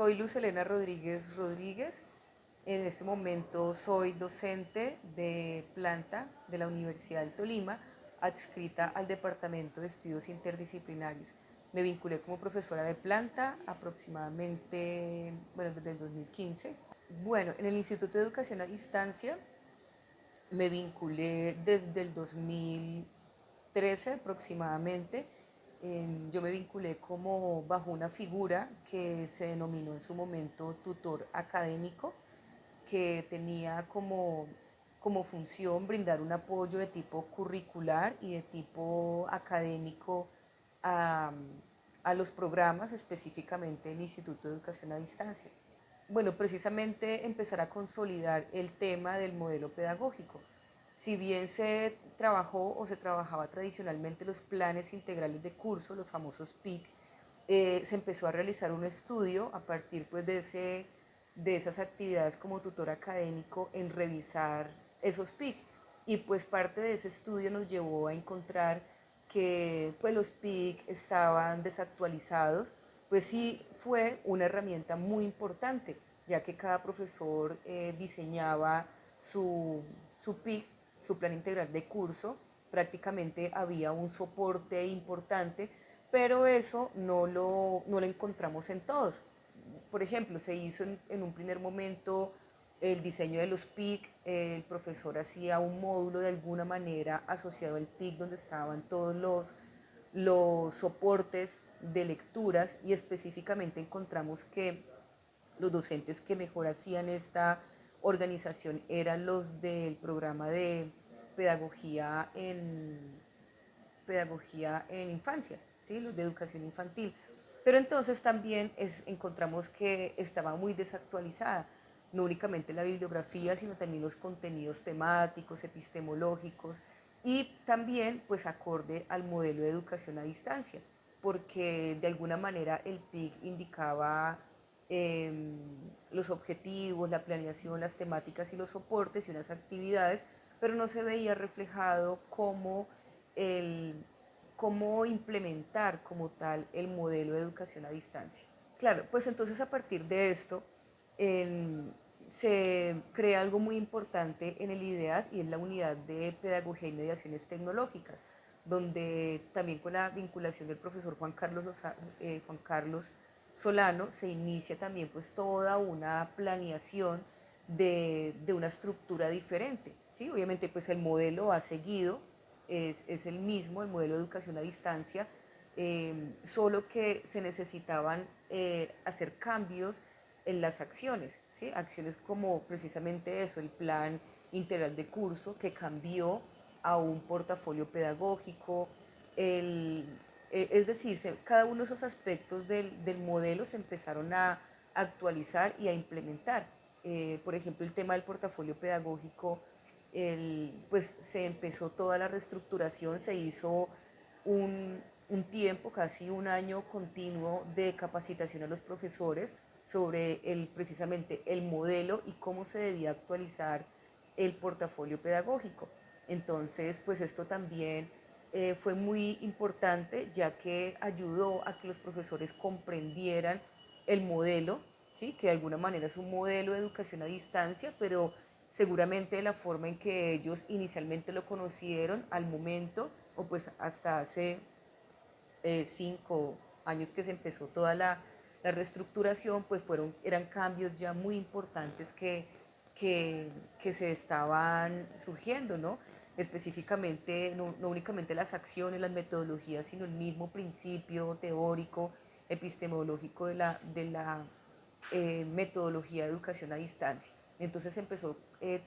Soy Luz Elena Rodríguez Rodríguez. En este momento soy docente de planta de la Universidad del Tolima, adscrita al Departamento de Estudios Interdisciplinarios. Me vinculé como profesora de planta aproximadamente, bueno, desde el 2015. Bueno, en el Instituto de Educación a Distancia me vinculé desde el 2013 aproximadamente. Yo me vinculé como bajo una figura que se denominó en su momento tutor académico, que tenía como función brindar un apoyo de tipo curricular y de tipo académico a, a los programas, específicamente el Instituto de Educación a Distancia. Bueno, precisamente empezar a consolidar el tema del modelo pedagógico. Si bien se trabajó o se trabajaba tradicionalmente los planes integrales de curso, los famosos PIC, se empezó a realizar un estudio a partir pues, de esas actividades como tutor académico en revisar esos PIC. Y pues parte de ese estudio nos llevó a encontrar que pues, los PIC estaban desactualizados, pues sí fue una herramienta muy importante, ya que cada profesor diseñaba su PIC, su plan integral de curso, prácticamente había un soporte importante, pero eso no lo encontramos en todos. Por ejemplo, se hizo en un primer momento el diseño de los PIC, el profesor hacía un módulo de alguna manera asociado al PIC donde estaban todos los soportes de lecturas y específicamente encontramos que los docentes que mejor hacían esta organización eran los del programa de pedagogía en, pedagogía en infancia, ¿sí? Los de educación infantil. Pero entonces también encontramos que estaba muy desactualizada, no únicamente la bibliografía, sino también los contenidos temáticos, epistemológicos y también pues acorde al modelo de educación a distancia, porque de alguna manera el PIC indicaba eh, los objetivos, la planeación, las temáticas y los soportes y unas actividades, pero no se veía reflejado el, cómo implementar como tal el modelo de educación a distancia. Claro, pues entonces a partir de esto se crea algo muy importante en el IDEAD y es la unidad de pedagogía y mediaciones tecnológicas, donde también con la vinculación del profesor Juan Carlos Solano se inicia también pues toda una planeación de una estructura diferente. ¿Sí? Obviamente pues el modelo ha seguido, es el mismo, el modelo de educación a distancia, solo que se necesitaban hacer cambios en las acciones, ¿sí? Acciones como precisamente eso, el plan integral de curso que cambió a un portafolio pedagógico, el, es decir, cada uno de esos aspectos del modelo se empezaron a actualizar y a implementar. Por ejemplo, el tema del portafolio pedagógico, pues se empezó toda la reestructuración, se hizo un tiempo, casi un año continuo de capacitación a los profesores sobre precisamente el modelo y cómo se debía actualizar el portafolio pedagógico. Entonces, pues esto también fue muy importante ya que ayudó a que los profesores comprendieran el modelo, ¿sí? Que de alguna manera es un modelo de educación a distancia, pero seguramente la forma en que ellos inicialmente lo conocieron al momento, o pues hasta hace 5 años que se empezó toda la reestructuración, pues eran cambios ya muy importantes que, que se estaban surgiendo, ¿no? Específicamente, no únicamente las acciones, las metodologías, sino el mismo principio teórico, epistemológico de la metodología de educación a distancia. Entonces empezó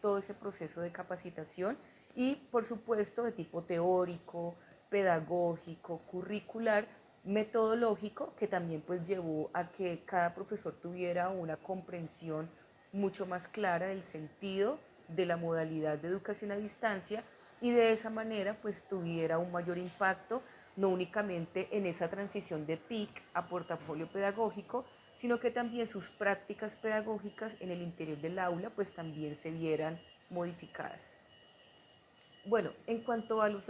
todo ese proceso de capacitación y, por supuesto, de tipo teórico, pedagógico, curricular, metodológico, que también pues llevó a que cada profesor tuviera una comprensión mucho más clara del sentido de la modalidad de educación a distancia y de esa manera pues tuviera un mayor impacto no únicamente en esa transición de PIC a portafolio pedagógico, sino que también sus prácticas pedagógicas en el interior del aula pues también se vieran modificadas. Bueno, en cuanto a los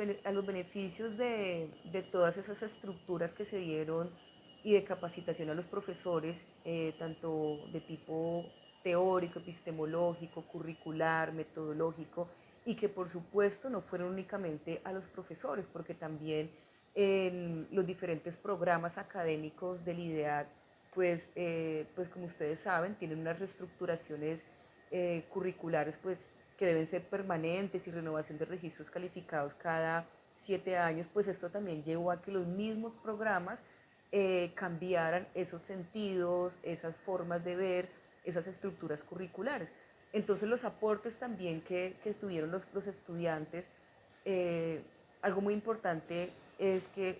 beneficios de todas esas estructuras que se dieron y de capacitación a los profesores, tanto de tipo teórico, epistemológico, curricular, metodológico, y que por supuesto no fueron únicamente a los profesores, porque también en los diferentes programas académicos del IDEAD, pues como ustedes saben, tienen unas reestructuraciones curriculares pues, que deben ser permanentes y renovación de registros calificados cada 7 años, pues esto también llevó a que los mismos programas cambiaran esos sentidos, esas formas de ver, esas estructuras curriculares. Entonces los aportes también que tuvieron los estudiantes, eh, algo muy importante es que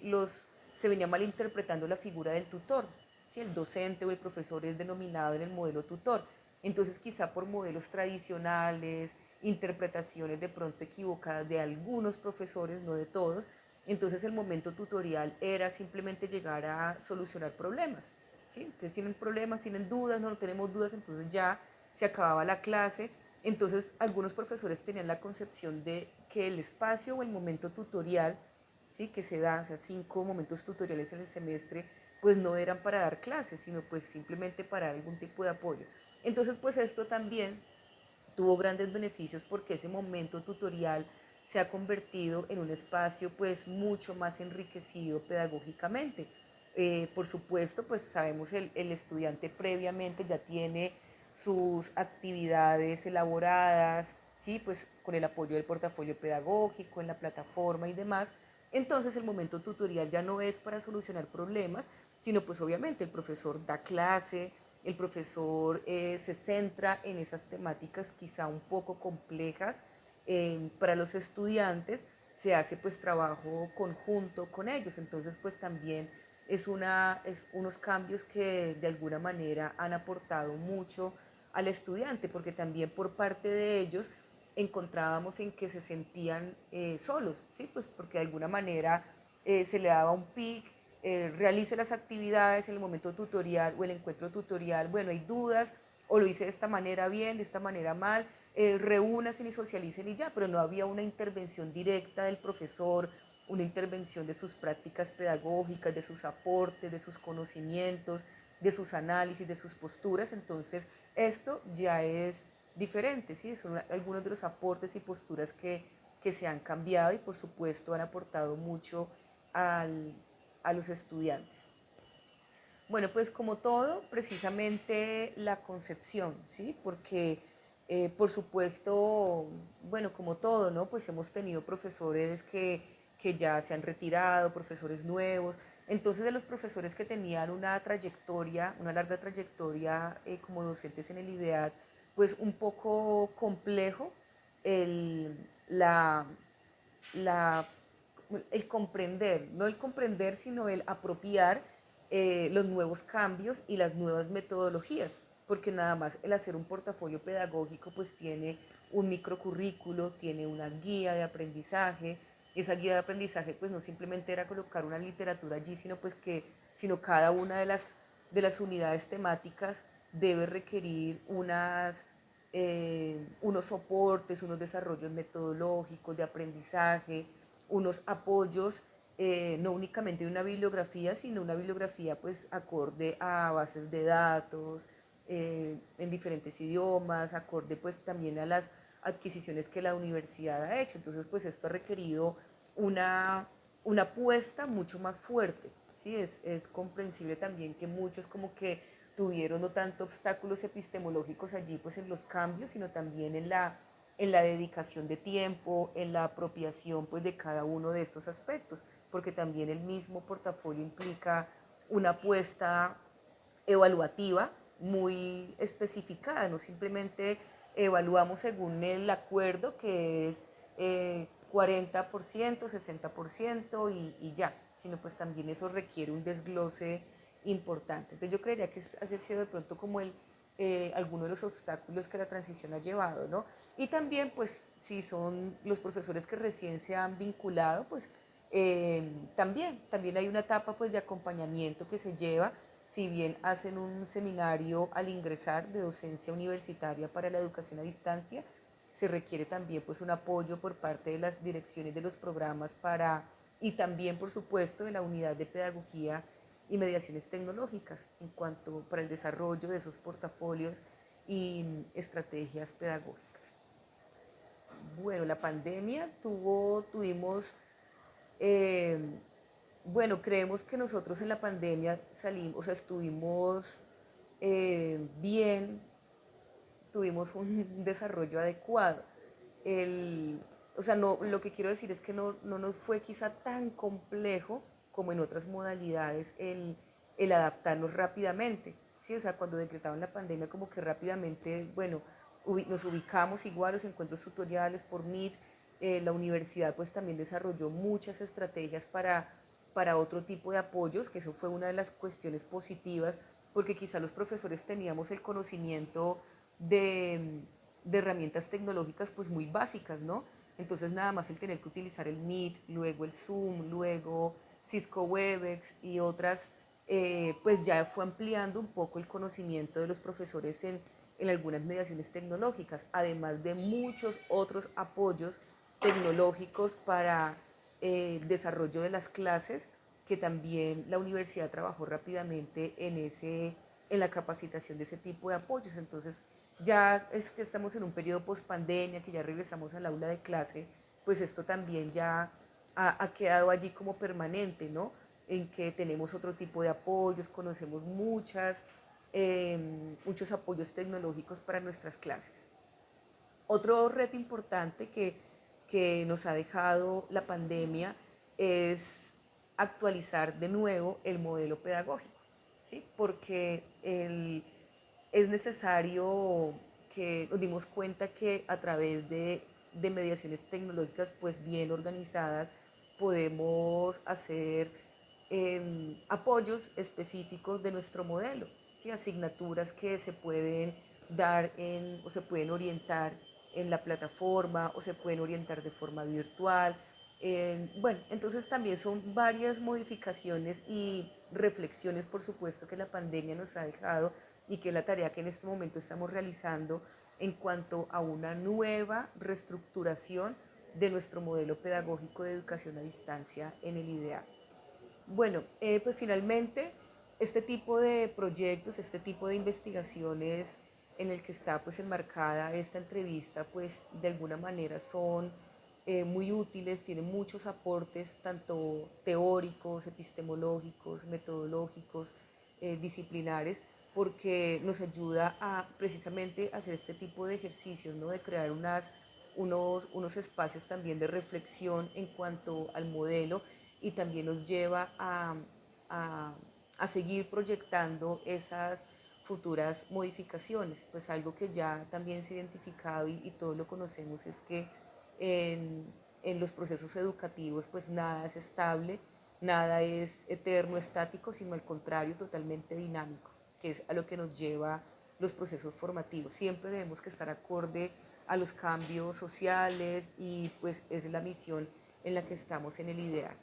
se venía malinterpretando la figura del tutor, ¿sí? El docente o el profesor es denominado en el modelo tutor. Entonces quizá por modelos tradicionales, interpretaciones de pronto equivocadas de algunos profesores, no de todos, entonces el momento tutorial era simplemente llegar a solucionar problemas. ¿Sí? Entonces tienen problemas, tienen dudas, no tenemos dudas, entonces ya se acababa la clase. Entonces algunos profesores tenían la concepción de que el espacio o el momento tutorial, ¿sí? Que se da, o sea, 5 momentos tutoriales en el semestre, pues no eran para dar clases, sino pues simplemente para algún tipo de apoyo. Entonces pues esto también tuvo grandes beneficios porque ese momento tutorial se ha convertido en un espacio pues mucho más enriquecido pedagógicamente. Por supuesto, pues sabemos el estudiante previamente ya tiene sus actividades elaboradas, ¿sí? Pues con el apoyo del portafolio pedagógico, en la plataforma y demás. Entonces el momento tutorial ya no es para solucionar problemas, sino pues obviamente el profesor da clase, el profesor se centra en esas temáticas quizá un poco complejas para los estudiantes, se hace pues trabajo conjunto con ellos, entonces pues también es unos cambios que de alguna manera han aportado mucho al estudiante, porque también por parte de ellos encontrábamos en que se sentían solos, ¿sí? Pues porque de alguna manera se le daba un pic, realice las actividades en el momento tutorial o el encuentro tutorial, bueno, hay dudas, o lo hice de esta manera bien, de esta manera mal, reúnasen y socialicen y ya, pero no había una intervención directa del profesor, una intervención de sus prácticas pedagógicas, de sus aportes, de sus conocimientos, de sus análisis, de sus posturas, entonces esto ya es diferente, ¿sí? Son algunos de los aportes y posturas que se han cambiado y por supuesto han aportado mucho al, a los estudiantes. Bueno, pues como todo, precisamente la concepción, ¿sí? Porque, por supuesto, bueno, como todo, ¿no? Pues hemos tenido profesores que ya se han retirado, profesores nuevos. Entonces, de los profesores que tenían una trayectoria, una larga trayectoria como docentes en el IDEAD, pues un poco complejo el, la, la el comprender, no el comprender, sino el apropiar los nuevos cambios y las nuevas metodologías, porque nada más el hacer un portafolio pedagógico pues tiene un microcurrículo, tiene una guía de aprendizaje, esa guía de aprendizaje pues no simplemente era colocar una literatura allí, sino cada una de las unidades temáticas debe requerir unos soportes, unos desarrollos metodológicos de aprendizaje, unos apoyos, no únicamente de una bibliografía, sino una bibliografía pues acorde a bases de datos, en diferentes idiomas, acorde pues también a las adquisiciones que la universidad ha hecho. Entonces pues esto ha requerido una, una apuesta mucho más fuerte, ¿sí? Es comprensible también que muchos como que tuvieron no tanto obstáculos epistemológicos allí pues en los cambios, sino también en la dedicación de tiempo, en la apropiación pues de cada uno de estos aspectos, porque también el mismo portafolio implica una apuesta evaluativa muy especificada, no simplemente evaluamos según el acuerdo que es 40%, 60% y ya, sino pues también eso requiere un desglose importante. Entonces yo creería que ha sido de pronto como alguno de los obstáculos que la transición ha llevado, ¿no? Y también pues si son los profesores que recién se han vinculado, pues también hay una etapa pues de acompañamiento que se lleva, si bien hacen un seminario al ingresar de docencia universitaria para la educación a distancia, se requiere también pues un apoyo por parte de las direcciones de los programas y también por supuesto de la unidad de pedagogía y mediaciones tecnológicas en cuanto para el desarrollo de esos portafolios y estrategias pedagógicas. Bueno, la pandemia tuvimos, eh, bueno, creemos que nosotros en la pandemia salimos, o sea, estuvimos bien, tuvimos un desarrollo adecuado. El, o sea, no, lo que quiero decir es que no nos fue quizá tan complejo como en otras modalidades el adaptarnos rápidamente. ¿Sí? O sea, cuando decretaban la pandemia, como que rápidamente, bueno, nos ubicamos igual los encuentros tutoriales por Meet. La universidad pues también desarrolló muchas estrategias para otro tipo de apoyos, que eso fue una de las cuestiones positivas, porque quizá los profesores teníamos el conocimiento de, de herramientas tecnológicas pues muy básicas, ¿no? Entonces nada más el tener que utilizar el Meet, luego el Zoom, luego Cisco Webex y otras, pues ya fue ampliando un poco el conocimiento de los profesores en algunas mediaciones tecnológicas, además de muchos otros apoyos tecnológicos para el desarrollo de las clases, que también la universidad trabajó rápidamente en la capacitación de ese tipo de apoyos. Entonces, ya es que estamos en un periodo post pandemia, que ya regresamos al aula de clase, pues esto también ya ha quedado allí como permanente, ¿no? En que tenemos otro tipo de apoyos, conocemos muchos apoyos tecnológicos para nuestras clases. Otro reto importante que nos ha dejado la pandemia es actualizar de nuevo el modelo pedagógico, ¿sí? Porque es necesario que nos dimos cuenta que a través de mediaciones tecnológicas pues bien organizadas podemos hacer apoyos específicos de nuestro modelo, ¿sí? Asignaturas que se pueden dar o se pueden orientar en la plataforma o se pueden orientar de forma virtual. Bueno, entonces también son varias modificaciones y reflexiones, por supuesto, que la pandemia nos ha dejado y que es la tarea que en este momento estamos realizando en cuanto a una nueva reestructuración de nuestro modelo pedagógico de educación a distancia en el IDEA. Bueno, pues finalmente este tipo de proyectos, este tipo de investigaciones en el que está pues enmarcada esta entrevista, pues de alguna manera son muy útiles, tienen muchos aportes, tanto teóricos, epistemológicos, metodológicos, disciplinares, porque nos ayuda a precisamente hacer este tipo de ejercicios, ¿no? De crear unos espacios también de reflexión en cuanto al modelo y también nos lleva a, a seguir proyectando esas futuras modificaciones. Pues algo que ya también se ha identificado y todos lo conocemos es que en los procesos educativos pues nada es estable, nada es eterno, estático, sino al contrario, totalmente dinámico, que es a lo que nos lleva los procesos formativos. Siempre debemos que estar acorde a los cambios sociales y pues es la misión en la que estamos en el IDEAL.